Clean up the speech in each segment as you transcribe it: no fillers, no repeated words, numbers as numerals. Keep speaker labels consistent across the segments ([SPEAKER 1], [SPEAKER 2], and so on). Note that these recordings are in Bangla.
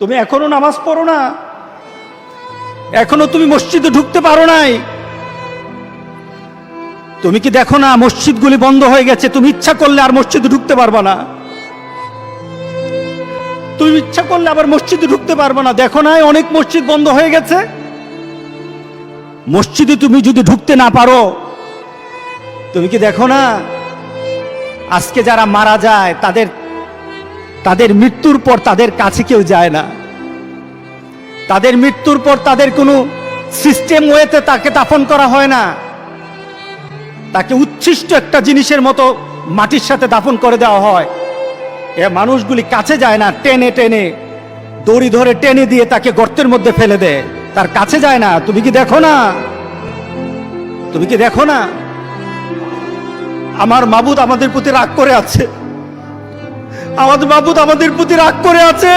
[SPEAKER 1] তুমি এখনো নামাজ পড়ো না, এখনো তুমি মসজিদে ঢুকতে পারো নাই। তুমি কি দেখো না মসজিদগুলি বন্ধ হয়ে গেছে? তুমি ইচ্ছা করলে আর মসজিদে ঢুকতে পারবা না, তুমি ইচ্ছা করলে আবার মসজিদে ঢুকতে পারবা না। দেখো না অনেক মসজিদ বন্ধ হয়ে গেছে। মসজিদে তুমি যদি ঢুকতে না পারো, তুমি কি দেখো না আজকে যারা মারা যায় তাদের মৃত্যুর পর তাদের কাছে কেউ যায় না। তাদের মৃত্যুর পর তাদের কোনো সিস্টেম ওয়েতে তাকে দাফন করা হয় না, তাকে উচ্ছিষ্ট একটা জিনিসের মতো মাটির সাথে দাফন করে দেওয়া হয়। এ মানুষগুলি কাছে যায় না, টেনে টেনে দড়ি ধরে টেনে দিয়ে তাকে গর্তের মধ্যে ফেলে দেয়, তার কাছে যায় না। তুমি কি দেখো না? তুমি কি দেখো না আমার মাবুদ আমাদের প্রতি রাগ করে আছে? আমাদের মাবুদ আমাদের প্রতি রাগ করে আছে।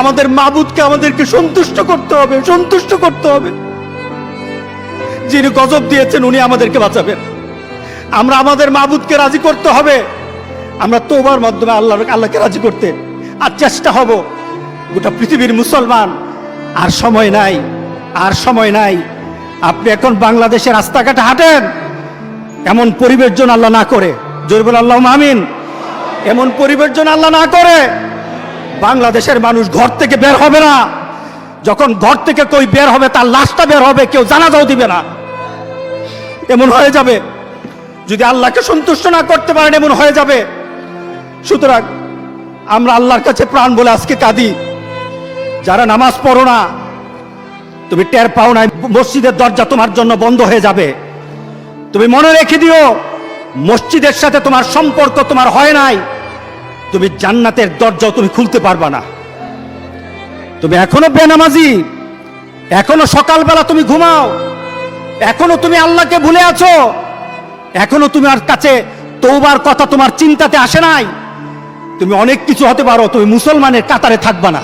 [SPEAKER 1] আমাদের মাবুদকে আমাদেরকে সন্তুষ্ট করতে হবে, সন্তুষ্ট করতে হবে। যিনি গজব দিয়েছেন উনি আমাদেরকে বাঁচাবেন। আমরা আমাদের মাবুদকে রাজি করতে হবে। আমরা তওবার মাধ্যমে আল্লাহকে রাজি করতে আর চেষ্টা হব। গোটা পৃথিবীর মুসলমান আর সময় নাই, আর সময় নাই। আপনি এখন বাংলাদেশের রাস্তাঘাটে হাঁটেন, এমন পরিবেশ যেন আল্লাহ না করে, জোরে বলে আল্লাহুম্মা আমিন। এমন পরিবেশ যেন আল্লাহ না করে বাংলাদেশের মানুষ ঘর থেকে বের হবে না। যখন ঘর থেকে কই বের হবে তার লাশটা বের হবে, কেউ জানাজাও দিবে না। এমন হয়ে যাবে যদি আল্লাহকে সন্তুষ্ট না করতে পারেন, এমন হয়ে যাবে। সুতরাং আমরা আল্লাহর কাছে প্রাণ বলে আজকে কাঁদি। যারা নামাজ পড়ো না, তুমি টের পাও না মসজিদের দরজা তোমার জন্য বন্ধ হয়ে যাবে। তুমি মনে রেখে দিও, মসজিদের সাথে তোমার সম্পর্ক তোমার হয় নাই, তুমি জান্নাতের দরজাও তুমি খুলতে পারবা না। তুমি এখনো বেনামাজি, এখনো সকালবেলা তুমি ঘুমাও, এখনো তুমি আল্লাহকে ভুলে আছো, এখনো তোমার কাছে তওবার কথা তোমার চিন্তাতে আসে নাই। তুমি অনেক কিছু হতে পারো, তুমি মুসলমানের কাতারে থাকবা না।